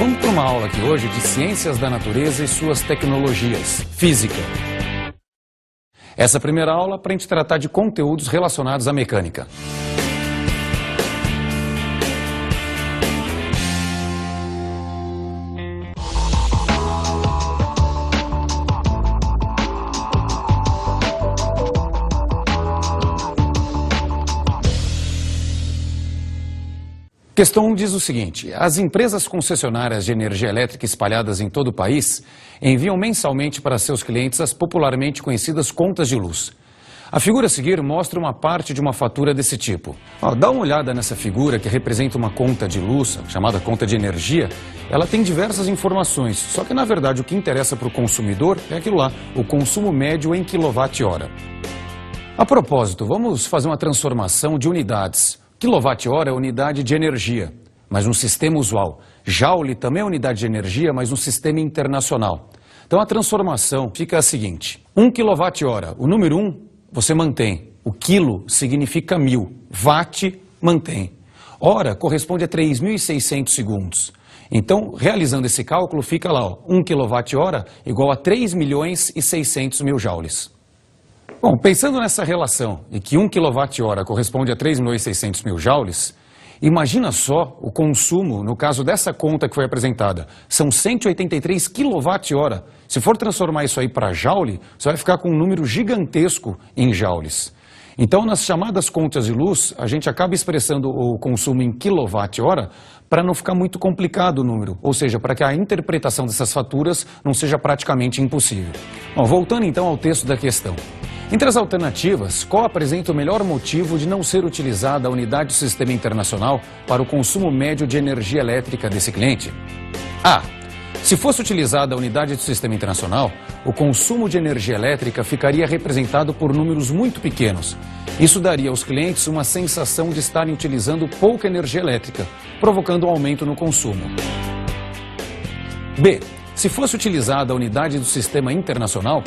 Vamos para uma aula aqui hoje de ciências da natureza e suas tecnologias, física. Essa primeira aula para a gente tratar de conteúdos relacionados à mecânica. Questão 1 diz o seguinte: as empresas concessionárias de energia elétrica espalhadas em todo o país enviam mensalmente para seus clientes as popularmente conhecidas contas de luz. A figura a seguir mostra uma parte de uma fatura desse tipo. Dá uma olhada nessa figura que representa uma conta de luz, chamada conta de energia. Ela tem diversas informações, só que na verdade o que interessa para o consumidor é aquilo lá, o consumo médio em quilowatt-hora. A propósito, vamos fazer uma transformação de unidades. Quilowatt-hora é unidade de energia, mas um sistema usual. Joule também é unidade de energia, mas um sistema internacional. Então a transformação fica a seguinte: 1 kWh, o número 1 você mantém, o quilo significa 1000, watt mantém. Hora corresponde a 3.600 segundos. Então, realizando esse cálculo, fica lá, 1 kWh igual a 3.600.000 joules. Bom, pensando nessa relação de que 1 kWh corresponde a 3.600.000 joules, imagina só o consumo, no caso dessa conta que foi apresentada, são 183 kWh. Se for transformar isso aí para joule, você vai ficar com um número gigantesco em joules. Então, nas chamadas contas de luz, a gente acaba expressando o consumo em kWh para não ficar muito complicado o número, ou seja, para que a interpretação dessas faturas não seja praticamente impossível. Bom, voltando então ao texto da questão. Entre as alternativas, qual apresenta o melhor motivo de não ser utilizada a unidade do sistema internacional para o consumo médio de energia elétrica desse cliente? A. Se fosse utilizada a unidade do sistema internacional, o consumo de energia elétrica ficaria representado por números muito pequenos. Isso daria aos clientes uma sensação de estarem utilizando pouca energia elétrica, provocando um aumento no consumo. B. Se fosse utilizada a unidade do sistema internacional,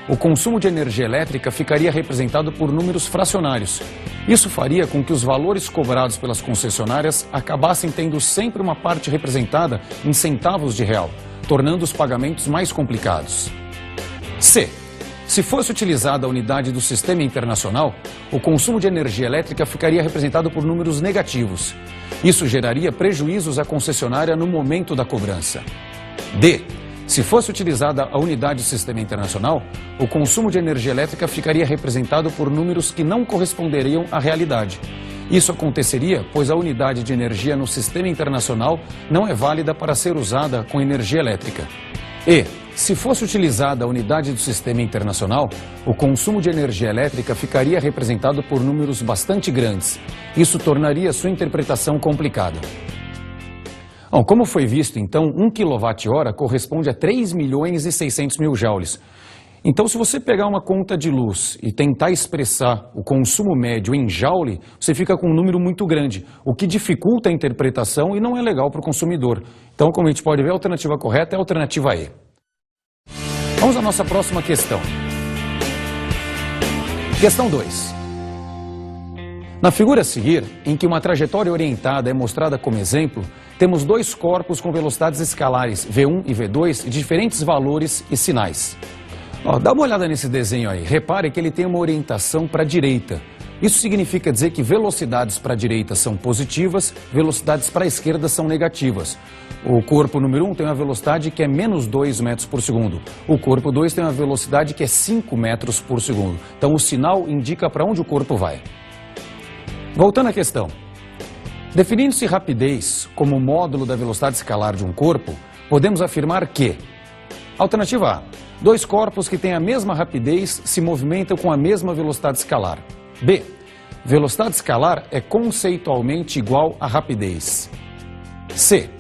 o consumo de energia elétrica ficaria representado por números fracionários. Isso faria com que os valores cobrados pelas concessionárias acabassem tendo sempre uma parte representada em centavos de real, tornando os pagamentos mais complicados. C. Se fosse utilizada a unidade do sistema internacional, o consumo de energia elétrica ficaria representado por números negativos. Isso geraria prejuízos à concessionária no momento da cobrança. D. Se fosse utilizada a unidade do sistema internacional, o consumo de energia elétrica ficaria representado por números que não corresponderiam à realidade. Isso aconteceria pois a unidade de energia no sistema internacional não é válida para ser usada com energia elétrica. E, se fosse utilizada a unidade do sistema internacional, o consumo de energia elétrica ficaria representado por números bastante grandes. Isso tornaria sua interpretação complicada. Bom, como foi visto, então, 1 kWh corresponde a 3.600.000 joules. Então, se você pegar uma conta de luz e tentar expressar o consumo médio em joule, você fica com um número muito grande, o que dificulta a interpretação e não é legal para o consumidor. Então, como a gente pode ver, a alternativa correta é a alternativa E. Vamos à nossa próxima questão. Questão 2. Na figura a seguir, em que uma trajetória orientada é mostrada como exemplo, temos dois corpos com velocidades escalares, V1 e V2, de diferentes valores e sinais. Dá uma olhada nesse desenho aí. Repare que ele tem uma orientação para a direita. Isso significa dizer que velocidades para a direita são positivas, velocidades para a esquerda são negativas. O corpo número 1 tem uma velocidade que é menos 2 metros por segundo. O corpo 2 tem uma velocidade que é 5 metros por segundo. Então o sinal indica para onde o corpo vai. Voltando à questão. Definindo-se rapidez como módulo da velocidade escalar de um corpo, podemos afirmar que: alternativa A, dois corpos que têm a mesma rapidez se movimentam com a mesma velocidade escalar. B, velocidade escalar é conceitualmente igual a rapidez. C,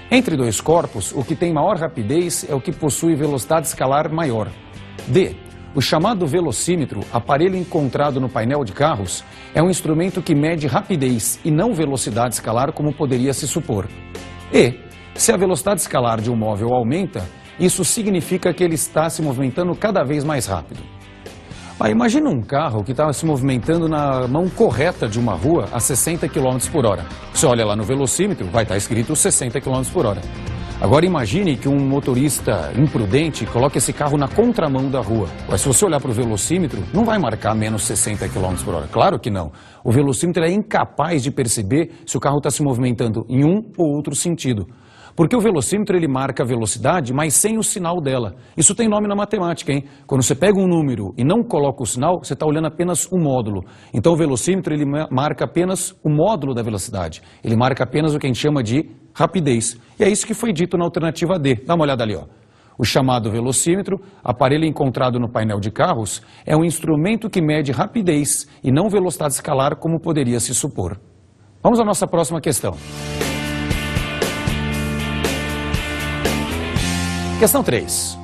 entre dois corpos, o que tem maior rapidez é o que possui velocidade escalar maior. D, o chamado velocímetro, aparelho encontrado no painel de carros, é um instrumento que mede rapidez e não velocidade escalar como poderia se supor. E, se a velocidade escalar de um móvel aumenta, isso significa que ele está se movimentando cada vez mais rápido. Imagina um carro que está se movimentando na mão correta de uma rua a 60 km por hora. Você olha lá no velocímetro, vai estar escrito 60 km por hora. Agora imagine que um motorista imprudente coloque esse carro na contramão da rua. Mas se você olhar para o velocímetro, não vai marcar menos 60 km por hora. Claro que não. O velocímetro é incapaz de perceber se o carro está se movimentando em um ou outro sentido. Porque o velocímetro ele marca a velocidade, mas sem o sinal dela. Isso tem nome na matemática, hein? Quando você pega um número e não coloca o sinal, você está olhando apenas o módulo. Então o velocímetro ele marca apenas o módulo da velocidade. Ele marca apenas o que a gente chama de rapidez. E é isso que foi dito na alternativa D. Dá uma olhada ali, ó. O chamado velocímetro, aparelho encontrado no painel de carros, é um instrumento que mede rapidez e não velocidade escalar como poderia se supor. Vamos à nossa próxima questão. Questão 3.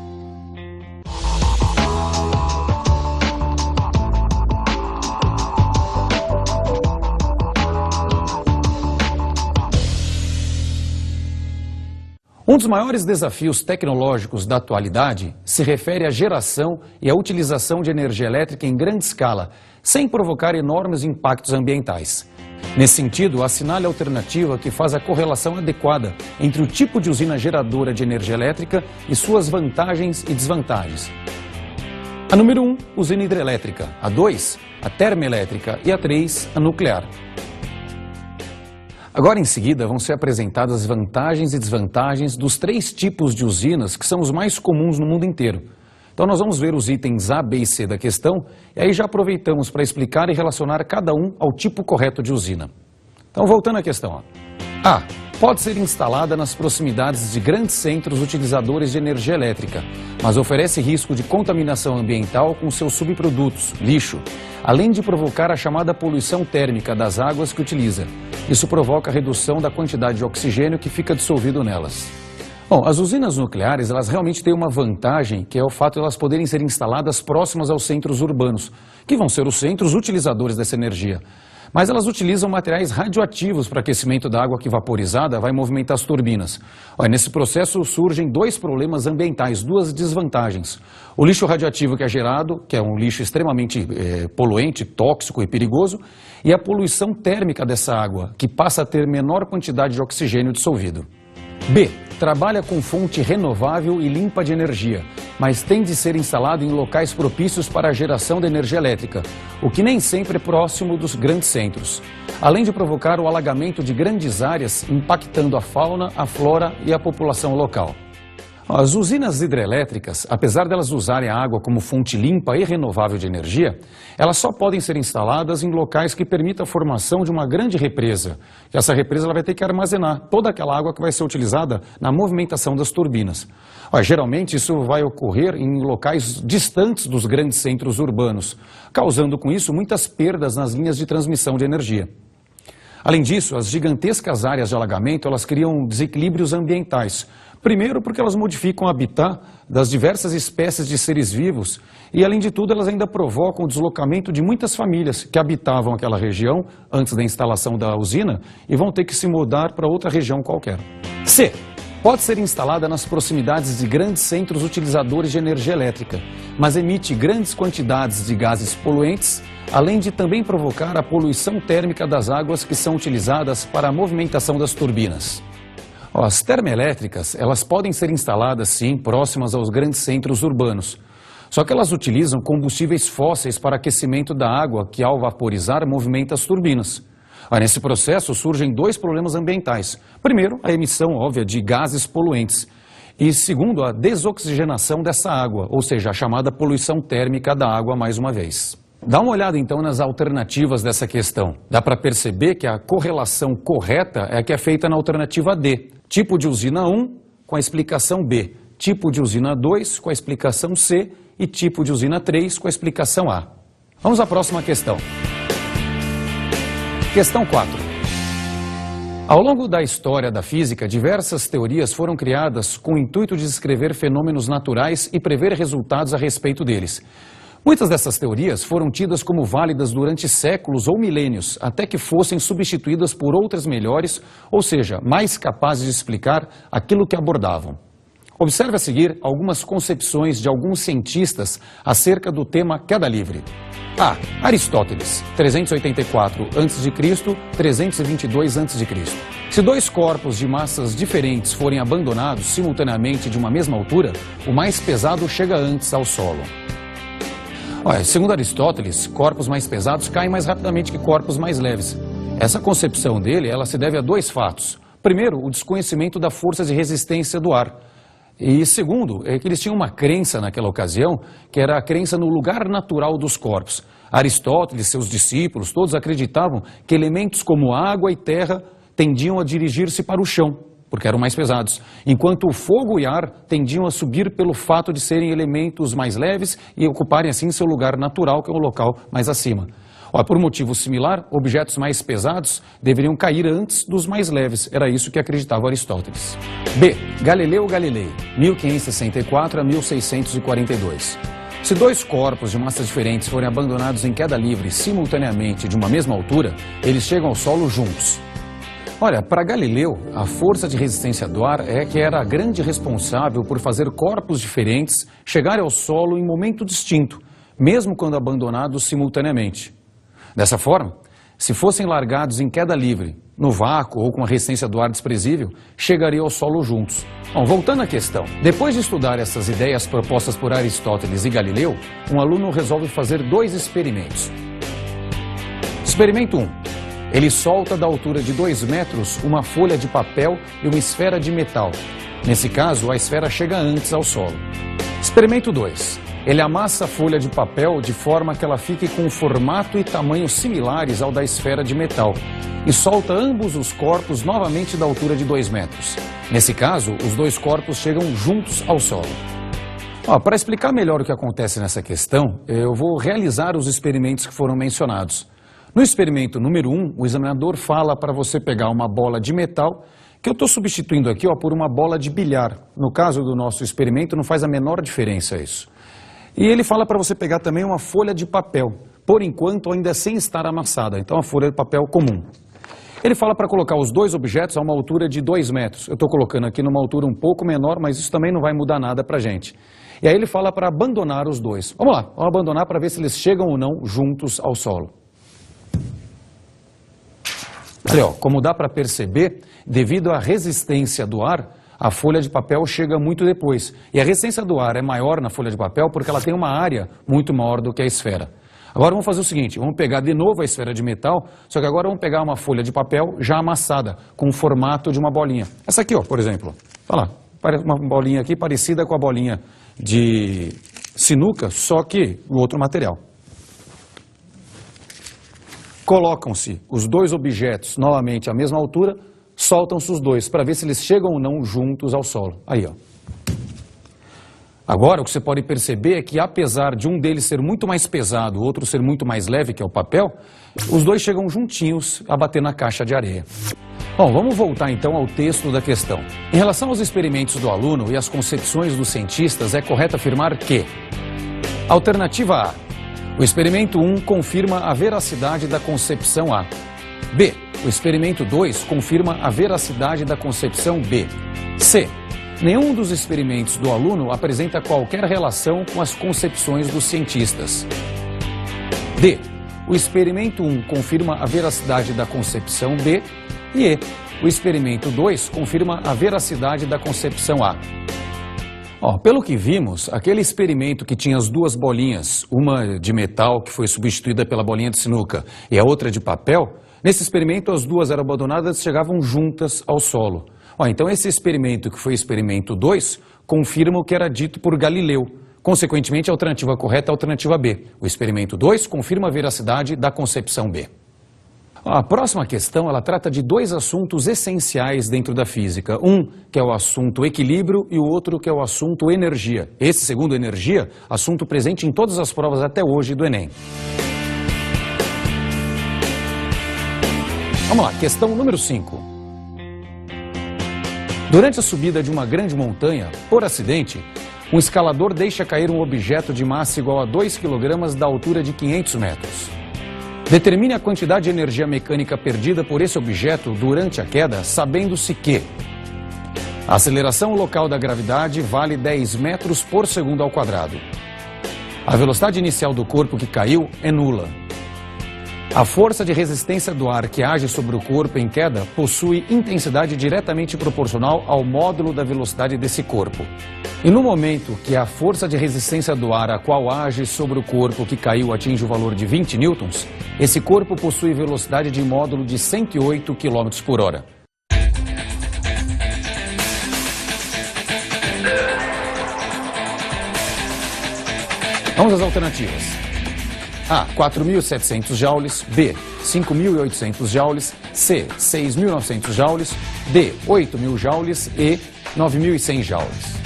Um dos maiores desafios tecnológicos da atualidade se refere à geração e à utilização de energia elétrica em grande escala, sem provocar enormes impactos ambientais. Nesse sentido, assinale a alternativa que faz a correlação adequada entre o tipo de usina geradora de energia elétrica e suas vantagens e desvantagens. A número 1, usina hidrelétrica. A 2, a termoelétrica. E a 3, a nuclear. Agora, em seguida, vão ser apresentadas as vantagens e desvantagens dos 3 tipos de usinas que são os mais comuns no mundo inteiro. Então nós vamos ver os itens A, B e C da questão e aí já aproveitamos para explicar e relacionar cada um ao tipo correto de usina. Então voltando à questão. Ó. A. Pode ser instalada nas proximidades de grandes centros utilizadores de energia elétrica, mas oferece risco de contaminação ambiental com seus subprodutos, lixo, além de provocar a chamada poluição térmica das águas que utiliza. Isso provoca a redução da quantidade de oxigênio que fica dissolvido nelas. Bom, as usinas nucleares, elas realmente têm uma vantagem, que é o fato de elas poderem ser instaladas próximas aos centros urbanos, que vão ser os centros utilizadores dessa energia. Mas elas utilizam materiais radioativos para aquecimento da água que vaporizada vai movimentar as turbinas. Olha, nesse processo surgem 2 problemas ambientais, 2 desvantagens. O lixo radioativo que é gerado, que é um lixo extremamente poluente, tóxico e perigoso, e a poluição térmica dessa água, que passa a ter menor quantidade de oxigênio dissolvido. B. Trabalha com fonte renovável e limpa de energia, mas tem de ser instalado em locais propícios para a geração de energia elétrica, o que nem sempre é próximo dos grandes centros, além de provocar o alagamento de grandes áreas, impactando a fauna, a flora e a população local. As usinas hidrelétricas, apesar delas usarem a água como fonte limpa e renovável de energia, elas só podem ser instaladas em locais que permitam a formação de uma grande represa. E essa represa ela vai ter que armazenar toda aquela água que vai ser utilizada na movimentação das turbinas. Geralmente isso vai ocorrer em locais distantes dos grandes centros urbanos, causando com isso muitas perdas nas linhas de transmissão de energia. Além disso, as gigantescas áreas de alagamento elas criam desequilíbrios ambientais. Primeiro, porque elas modificam o habitat das diversas espécies de seres vivos e, além de tudo, elas ainda provocam o deslocamento de muitas famílias que habitavam aquela região antes da instalação da usina e vão ter que se mudar para outra região qualquer. C. Pode ser instalada nas proximidades de grandes centros utilizadores de energia elétrica, mas emite grandes quantidades de gases poluentes, além de também provocar a poluição térmica das águas que são utilizadas para a movimentação das turbinas. As termoelétricas, elas podem ser instaladas sim próximas aos grandes centros urbanos, só que elas utilizam combustíveis fósseis para aquecimento da água que ao vaporizar movimenta as turbinas. Nesse processo surgem 2 problemas ambientais. Primeiro, a emissão óbvia de gases poluentes e segundo, a desoxigenação dessa água, ou seja, a chamada poluição térmica da água mais uma vez. Dá uma olhada então nas alternativas dessa questão. Dá para perceber que a correlação correta é a que é feita na alternativa D. Tipo de usina 1 com a explicação B, tipo de usina 2 com a explicação C e tipo de usina 3 com a explicação A. Vamos à próxima questão. Questão 4. Ao longo da história da física, diversas teorias foram criadas com o intuito de descrever fenômenos naturais e prever resultados a respeito deles. Muitas dessas teorias foram tidas como válidas durante séculos ou milênios, até que fossem substituídas por outras melhores, ou seja, mais capazes de explicar aquilo que abordavam. Observe a seguir algumas concepções de alguns cientistas acerca do tema queda livre. A. Aristóteles, 384 a.C., 322 a.C. Se dois corpos de massas diferentes forem abandonados simultaneamente de uma mesma altura, o mais pesado chega antes ao solo. Segundo Aristóteles, corpos mais pesados caem mais rapidamente que corpos mais leves. Essa concepção dele, ela se deve a dois fatos. Primeiro, o desconhecimento da força de resistência do ar. E segundo, é que eles tinham uma crença naquela ocasião, que era a crença no lugar natural dos corpos. Aristóteles, seus discípulos, todos acreditavam que elementos como água e terra tendiam a dirigir-se para o chão, porque eram mais pesados, enquanto o fogo e ar tendiam a subir pelo fato de serem elementos mais leves e ocuparem assim seu lugar natural, que é o local mais acima. Por motivo similar, objetos mais pesados deveriam cair antes dos mais leves. Era isso que acreditava Aristóteles. B. Galileu Galilei, 1564 a 1642. Se dois corpos de massas diferentes forem abandonados em queda livre simultaneamente de uma mesma altura, eles chegam ao solo juntos. Para Galileu, a força de resistência do ar é que era a grande responsável por fazer corpos diferentes chegarem ao solo em momento distinto, mesmo quando abandonados simultaneamente. Dessa forma, se fossem largados em queda livre, no vácuo ou com a resistência do ar desprezível, chegariam ao solo juntos. Voltando à questão, depois de estudar essas ideias propostas por Aristóteles e Galileu, um aluno resolve fazer dois experimentos. Experimento 1. Ele solta da altura de 2 metros uma folha de papel e uma esfera de metal. Nesse caso, a esfera chega antes ao solo. Experimento 2. Ele amassa a folha de papel de forma que ela fique com um formato e tamanho similares ao da esfera de metal e solta ambos os corpos novamente da altura de 2 metros. Nesse caso, os dois corpos chegam juntos ao solo. Para explicar melhor o que acontece nessa questão, eu vou realizar os experimentos que foram mencionados. No experimento número 1, o examinador fala para você pegar uma bola de metal, que eu estou substituindo aqui por uma bola de bilhar. No caso do nosso experimento, não faz a menor diferença isso. E ele fala para você pegar também uma folha de papel, por enquanto ainda sem estar amassada, então uma folha de papel comum. Ele fala para colocar os dois objetos a uma altura de 2 metros. Eu estou colocando aqui numa altura um pouco menor, mas isso também não vai mudar nada para a gente. E aí ele fala para abandonar os dois. Vamos lá, vamos abandonar para ver se eles chegam ou não juntos ao solo. Olha, como dá para perceber, devido à resistência do ar, a folha de papel chega muito depois. E a resistência do ar é maior na folha de papel porque ela tem uma área muito maior do que a esfera. Agora vamos fazer o seguinte, vamos pegar de novo a esfera de metal, só que agora vamos pegar uma folha de papel já amassada, com o formato de uma bolinha. Essa aqui, por exemplo. Olha lá, parece uma bolinha aqui parecida com a bolinha de sinuca, só que o outro material. Colocam-se os dois objetos novamente à mesma altura, soltam-se os dois para ver se eles chegam ou não juntos ao solo. Aí, Agora, o que você pode perceber é que, apesar de um deles ser muito mais pesado, o outro ser muito mais leve, que é o papel, os dois chegam juntinhos a bater na caixa de areia. Bom, vamos voltar então ao texto da questão. Em relação aos experimentos do aluno e às concepções dos cientistas, é correto afirmar que: alternativa A, o experimento 1 confirma a veracidade da concepção A. B, o experimento 2 confirma a veracidade da concepção B. C, nenhum dos experimentos do aluno apresenta qualquer relação com as concepções dos cientistas. D, o experimento 1 confirma a veracidade da concepção B. E E, o experimento 2 confirma a veracidade da concepção A. Pelo que vimos, aquele experimento que tinha as duas bolinhas, uma de metal que foi substituída pela bolinha de sinuca e a outra de papel, nesse experimento as duas eram abandonadas e chegavam juntas ao solo. Então esse experimento, que foi o experimento 2, confirma o que era dito por Galileu. Consequentemente, a alternativa correta é a alternativa B. O experimento 2 confirma a veracidade da concepção B. A próxima questão, ela trata de dois assuntos essenciais dentro da física. Um, que é o assunto equilíbrio, e o outro, que é o assunto energia. Esse, segundo energia, assunto presente em todas as provas até hoje do Enem. Vamos lá, questão número 5. Durante a subida de uma grande montanha, por acidente, um escalador deixa cair um objeto de massa igual a 2 kg da altura de 500 metros. Determine a quantidade de energia mecânica perdida por esse objeto durante a queda, sabendo-se que A aceleração local da gravidade vale 10 metros por segundo ao quadrado. A velocidade inicial do corpo que caiu é nula. A força de resistência do ar que age sobre o corpo em queda possui intensidade diretamente proporcional ao módulo da velocidade desse corpo. E no momento que a força de resistência do ar a qual age sobre o corpo que caiu atinge o valor de 20 newtons, esse corpo possui velocidade de módulo de 108 km por hora. Vamos às alternativas. A. 4.700 joules. B. 5.800 joules. C. 6.900 joules. D. 8.000 joules. E. 9.100 joules.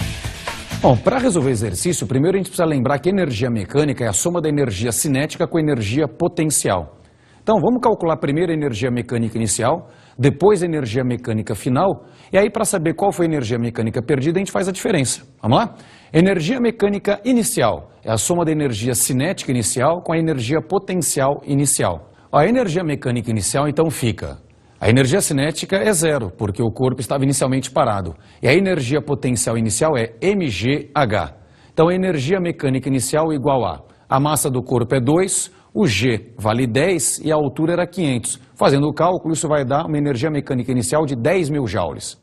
Bom, para resolver o exercício, primeiro a gente precisa lembrar que energia mecânica é a soma da energia cinética com a energia potencial. Então, vamos calcular primeiro a energia mecânica inicial, depois a energia mecânica final, e aí para saber qual foi a energia mecânica perdida, a gente faz a diferença. Vamos lá? Energia mecânica inicial é a soma da energia cinética inicial com a energia potencial inicial. A energia mecânica inicial, então, fica. A energia cinética é zero, porque o corpo estava inicialmente parado. E a energia potencial inicial é mgh. Então, a energia mecânica inicial é igual a massa do corpo é 2, o G vale 10 e a altura era 500. Fazendo o cálculo, isso vai dar uma energia mecânica inicial de 10.000 joules.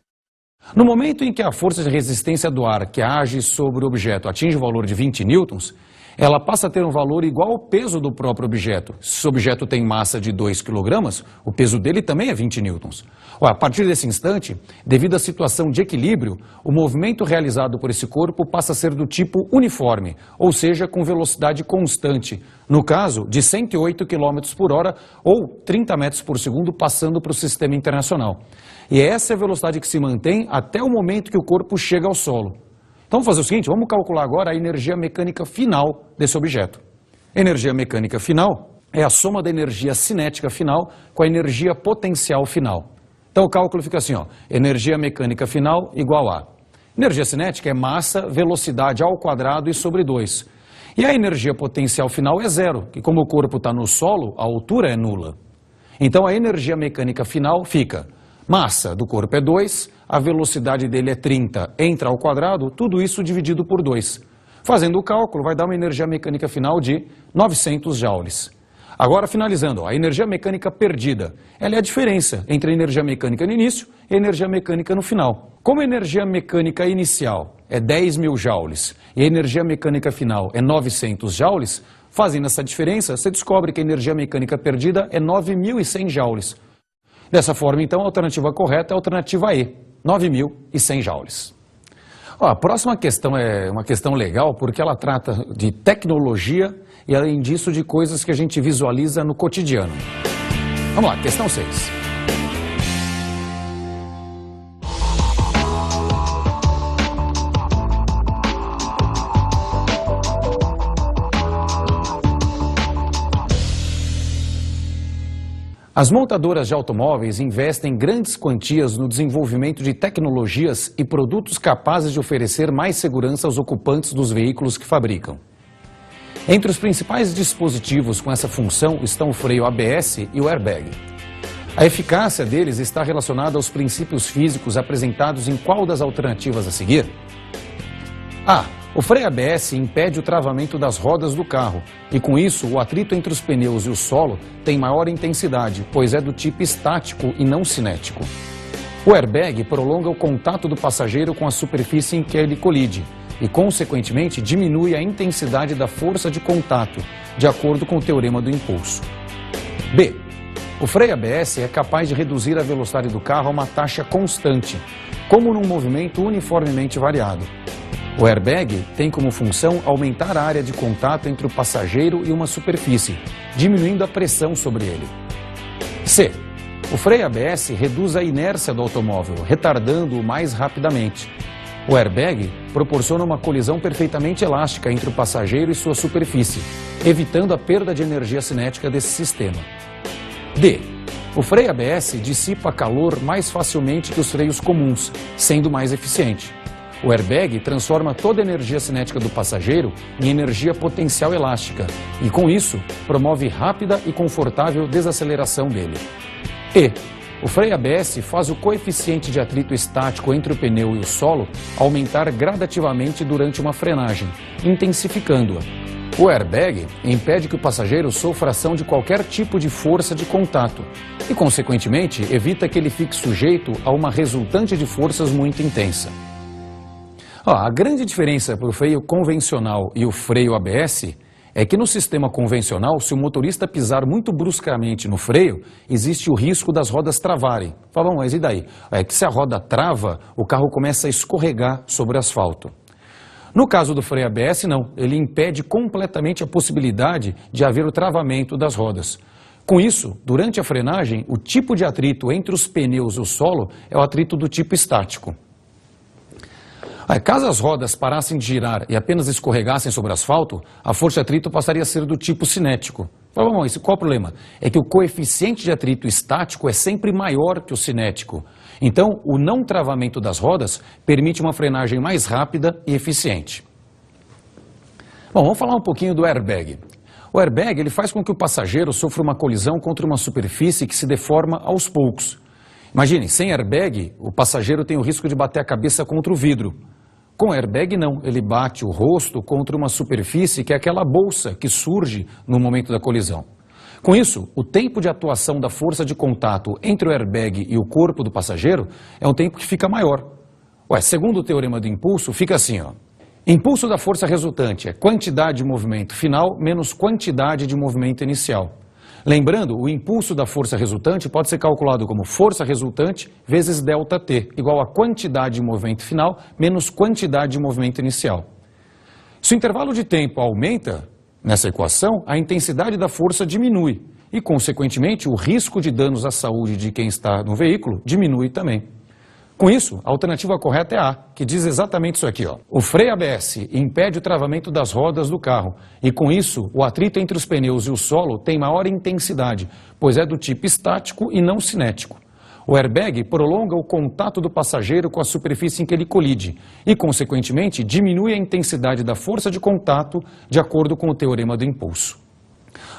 No momento em que a força de resistência do ar que age sobre o objeto atinge o valor de 20 newtons, ela passa a ter um valor igual ao peso do próprio objeto. Se o objeto tem massa de 2 kg, o peso dele também é 20 newtons. A partir desse instante, devido à situação de equilíbrio, o movimento realizado por esse corpo passa a ser do tipo uniforme, ou seja, com velocidade constante. No caso, de 108 km por hora ou 30 metros por segundo passando para o sistema internacional. E essa é a velocidade que se mantém até o momento que o corpo chega ao solo. Então vamos fazer o seguinte, vamos calcular agora a energia mecânica final desse objeto. Energia mecânica final é a soma da energia cinética final com a energia potencial final. Então o cálculo fica assim, energia mecânica final igual a... Energia cinética é massa, velocidade ao quadrado e sobre 2. E a energia potencial final é zero, que como o corpo está no solo, a altura é nula. Então a energia mecânica final fica... Massa do corpo é 2, a velocidade dele é 30, entra ao quadrado, tudo isso dividido por 2. Fazendo o cálculo, vai dar uma energia mecânica final de 900 joules. Agora, finalizando, a energia mecânica perdida. Ela é a diferença entre a energia mecânica no início e a energia mecânica no final. Como a energia mecânica inicial é 10.000 joules e a energia mecânica final é 900 joules, fazendo essa diferença, você descobre que a energia mecânica perdida é 9.100 joules. Dessa forma, então, a alternativa correta é a alternativa E, 9.100 joules. A próxima questão é uma questão legal porque ela trata de tecnologia e, além disso, de coisas que a gente visualiza no cotidiano. Vamos lá, questão 6. As montadoras de automóveis investem grandes quantias no desenvolvimento de tecnologias e produtos capazes de oferecer mais segurança aos ocupantes dos veículos que fabricam. Entre os principais dispositivos com essa função estão o freio ABS e o airbag. A eficácia deles está relacionada aos princípios físicos apresentados em qual das alternativas a seguir? A. O freio ABS impede o travamento das rodas do carro e, com isso, o atrito entre os pneus e o solo tem maior intensidade, pois é do tipo estático e não cinético. O airbag prolonga o contato do passageiro com a superfície em que ele colide e, consequentemente, diminui a intensidade da força de contato, de acordo com o teorema do impulso. B. O freio ABS é capaz de reduzir a velocidade do carro a uma taxa constante, como num movimento uniformemente variado. O airbag tem como função aumentar a área de contato entre o passageiro e uma superfície, diminuindo a pressão sobre ele. C. O freio ABS reduz a inércia do automóvel, retardando-o mais rapidamente. O airbag proporciona uma colisão perfeitamente elástica entre o passageiro e sua superfície, evitando a perda de energia cinética desse sistema. D. O freio ABS dissipa calor mais facilmente que os freios comuns, sendo mais eficiente. O airbag transforma toda a energia cinética do passageiro em energia potencial elástica e, com isso, promove rápida e confortável desaceleração dele. E. O freio ABS faz o coeficiente de atrito estático entre o pneu e o solo aumentar gradativamente durante uma frenagem, intensificando-a. O airbag impede que o passageiro sofra ação de qualquer tipo de força de contato e, consequentemente, evita que ele fique sujeito a uma resultante de forças muito intensa. A grande diferença para o freio convencional e o freio ABS é que no sistema convencional, se o motorista pisar muito bruscamente no freio, existe o risco das rodas travarem. Fala, mas e daí? É que se a roda trava, o carro começa a escorregar sobre o asfalto. No caso do freio ABS, não. Ele impede completamente a possibilidade de haver o travamento das rodas. Com isso, durante a frenagem, o tipo de atrito entre os pneus e o solo é o atrito do tipo estático. Caso as rodas parassem de girar e apenas escorregassem sobre o asfalto, a força de atrito passaria a ser do tipo cinético. Qual é o problema? É que o coeficiente de atrito estático é sempre maior que o cinético. Então, o não travamento das rodas permite uma frenagem mais rápida e eficiente. Bom, vamos falar um pouquinho do airbag. O airbag ele faz com que o passageiro sofra uma colisão contra uma superfície que se deforma aos poucos. Imagine, sem airbag, o passageiro tem o risco de bater a cabeça contra o vidro. Com airbag não, ele bate o rosto contra uma superfície que é aquela bolsa que surge no momento da colisão. Com isso, o tempo de atuação da força de contato entre o airbag e o corpo do passageiro é um tempo que fica maior. Segundo o teorema do impulso, fica assim, Impulso da força resultante é quantidade de movimento final menos quantidade de movimento inicial. Lembrando, o impulso da força resultante pode ser calculado como força resultante vezes ΔT, igual a quantidade de movimento final menos quantidade de movimento inicial. Se o intervalo de tempo aumenta, nessa equação, a intensidade da força diminui e, consequentemente, o risco de danos à saúde de quem está no veículo diminui também. Com isso, a alternativa correta é A, que diz exatamente isso aqui. O freio ABS impede o travamento das rodas do carro e, com isso, o atrito entre os pneus e o solo tem maior intensidade, pois é do tipo estático e não cinético. O airbag prolonga o contato do passageiro com a superfície em que ele colide e, consequentemente, diminui a intensidade da força de contato de acordo com o teorema do impulso.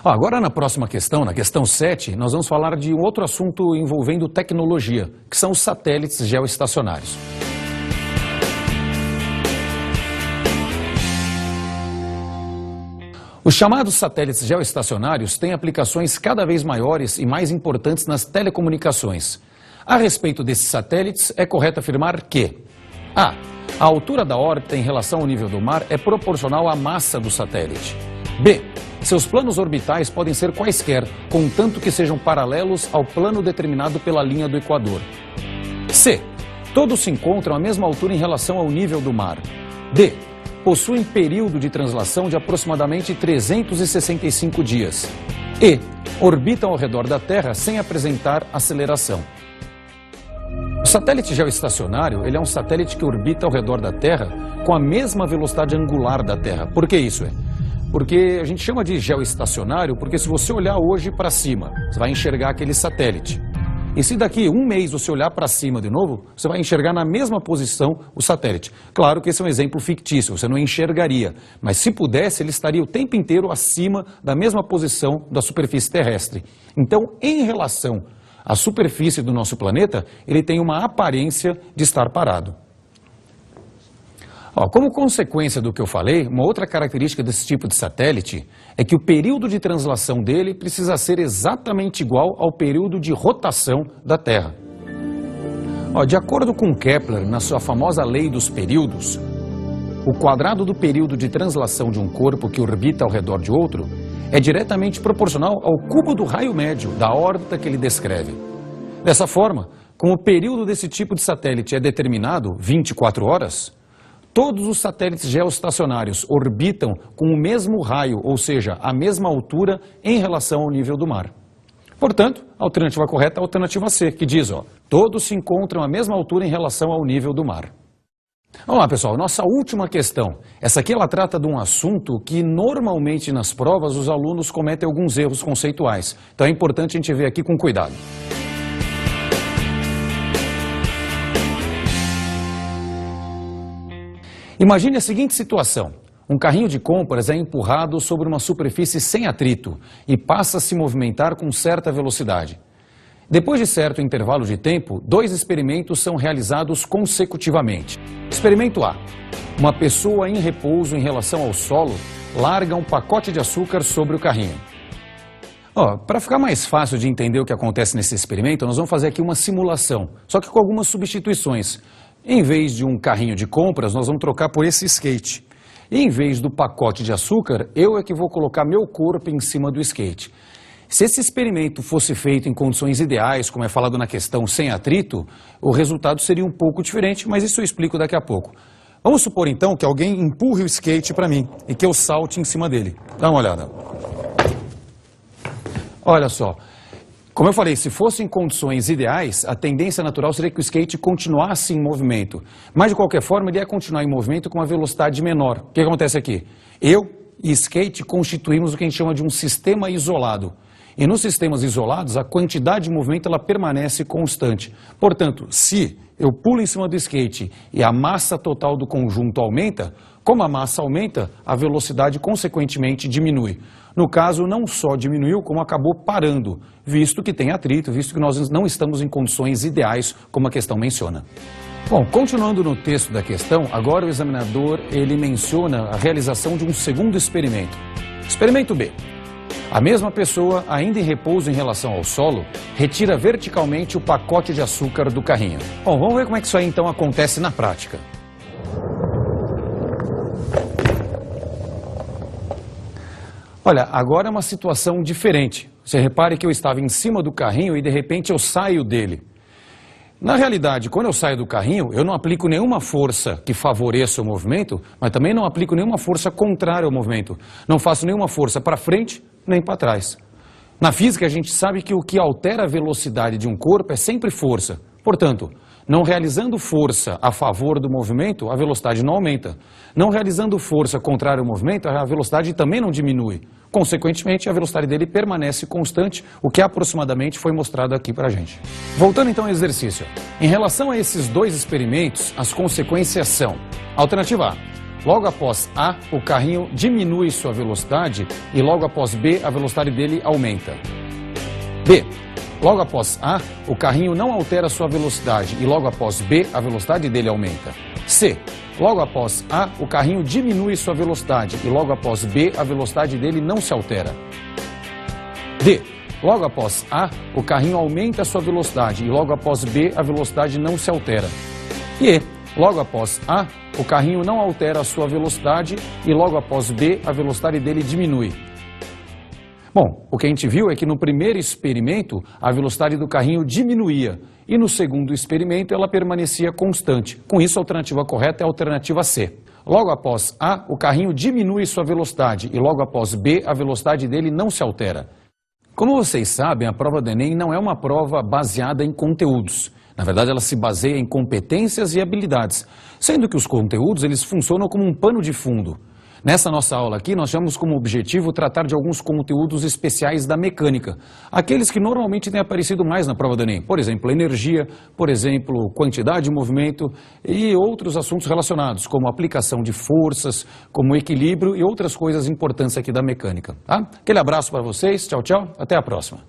Agora na próxima questão, na questão 7, nós vamos falar de um outro assunto envolvendo tecnologia, que são os satélites geoestacionários. Os chamados satélites geoestacionários têm aplicações cada vez maiores e mais importantes nas telecomunicações. A respeito desses satélites, é correto afirmar que A altura da órbita em relação ao nível do mar é proporcional à massa do satélite. B. Seus planos orbitais podem ser quaisquer, contanto que sejam paralelos ao plano determinado pela linha do Equador. C. Todos se encontram à mesma altura em relação ao nível do mar. D. Possuem período de translação de aproximadamente 365 dias. E. Orbitam ao redor da Terra sem apresentar aceleração. O satélite geoestacionário ele é um satélite que orbita ao redor da Terra com a mesma velocidade angular da Terra. Por que isso? Porque a gente chama de geoestacionário porque se você olhar hoje para cima, você vai enxergar aquele satélite. E se daqui um mês você olhar para cima de novo, você vai enxergar na mesma posição o satélite. Claro que esse é um exemplo fictício, você não enxergaria. Mas se pudesse, ele estaria o tempo inteiro acima da mesma posição da superfície terrestre. Então, em relação à superfície do nosso planeta, ele tem uma aparência de estar parado. Como consequência do que eu falei, uma outra característica desse tipo de satélite é que o período de translação dele precisa ser exatamente igual ao período de rotação da Terra. De acordo com Kepler, na sua famosa lei dos períodos, o quadrado do período de translação de um corpo que orbita ao redor de outro é diretamente proporcional ao cubo do raio médio da órbita que ele descreve. Dessa forma, como o período desse tipo de satélite é determinado, 24 horas, todos os satélites geoestacionários orbitam com o mesmo raio, ou seja, a mesma altura em relação ao nível do mar. Portanto, a alternativa correta é a alternativa C, que diz, todos se encontram à mesma altura em relação ao nível do mar. Vamos lá, pessoal, nossa última questão. Essa aqui ela trata de um assunto que normalmente nas provas os alunos cometem alguns erros conceituais. Então é importante a gente ver aqui com cuidado. Imagine a seguinte situação. Um carrinho de compras é empurrado sobre uma superfície sem atrito e passa a se movimentar com certa velocidade. Depois de certo intervalo de tempo, 2 experimentos são realizados consecutivamente. Experimento A. Uma pessoa em repouso em relação ao solo larga um pacote de açúcar sobre o carrinho. Para ficar mais fácil de entender o que acontece nesse experimento, nós vamos fazer aqui uma simulação, só que com algumas substituições. Em vez de um carrinho de compras, nós vamos trocar por esse skate. E em vez do pacote de açúcar, eu é que vou colocar meu corpo em cima do skate. Se esse experimento fosse feito em condições ideais, como é falado na questão sem atrito, o resultado seria um pouco diferente, mas isso eu explico daqui a pouco. Vamos supor então que alguém empurre o skate para mim e que eu salte em cima dele. Dá uma olhada. Olha só, como eu falei, se fosse em condições ideais, a tendência natural seria que o skate continuasse em movimento. Mas de qualquer forma, ele ia continuar em movimento com uma velocidade menor. O que acontece aqui? Eu e skate constituímos o que a gente chama de um sistema isolado. E nos sistemas isolados, a quantidade de movimento ela permanece constante. Portanto, se eu pulo em cima do skate e a massa total do conjunto aumenta, como a massa aumenta, a velocidade consequentemente diminui. No caso, não só diminuiu, como acabou parando, visto que tem atrito, visto que nós não estamos em condições ideais, como a questão menciona. Bom, continuando no texto da questão, agora o examinador ele menciona a realização de um segundo experimento. Experimento B. A mesma pessoa, ainda em repouso em relação ao solo, retira verticalmente o pacote de açúcar do carrinho. Bom, vamos ver como é que isso aí então acontece na prática. Olha, agora é uma situação diferente. Você repare que eu estava em cima do carrinho e de repente eu saio dele. Na realidade, quando eu saio do carrinho, eu não aplico nenhuma força que favoreça o movimento, mas também não aplico nenhuma força contrária ao movimento. Não faço nenhuma força para frente nem para trás. Na física, a gente sabe que o que altera a velocidade de um corpo é sempre força. Portanto, não realizando força a favor do movimento, a velocidade não aumenta. Não realizando força contrária ao movimento, a velocidade também não diminui. Consequentemente, a velocidade dele permanece constante, o que aproximadamente foi mostrado aqui para a gente. Voltando então ao exercício. Em relação a esses 2 experimentos, as consequências são: alternativa A. Logo após A, o carrinho diminui sua velocidade e logo após B, a velocidade dele aumenta. B. Logo após A, o carrinho não altera sua velocidade e logo após B, a velocidade dele aumenta. C. Logo após A, o carrinho diminui sua velocidade e logo após B, a velocidade dele não se altera. D. Logo após A, o carrinho aumenta sua velocidade e logo após B, a velocidade não se altera. E E. Logo após A, o carrinho não altera a sua velocidade e logo após B, a velocidade dele diminui. Bom, o que a gente viu é que no primeiro experimento, a velocidade do carrinho diminuía e no segundo experimento ela permanecia constante. Com isso, a alternativa correta é a alternativa C. Logo após A, o carrinho diminui sua velocidade e logo após B, a velocidade dele não se altera. Como vocês sabem, a prova do Enem não é uma prova baseada em conteúdos. Na verdade, ela se baseia em competências e habilidades, sendo que os conteúdos eles funcionam como um pano de fundo. Nessa nossa aula aqui, nós temos como objetivo tratar de alguns conteúdos especiais da mecânica, aqueles que normalmente têm aparecido mais na prova do Enem, por exemplo, energia, por exemplo, quantidade de movimento e outros assuntos relacionados, como aplicação de forças, como equilíbrio e outras coisas importantes aqui da mecânica. Tá? Aquele abraço para vocês, tchau, tchau, até a próxima.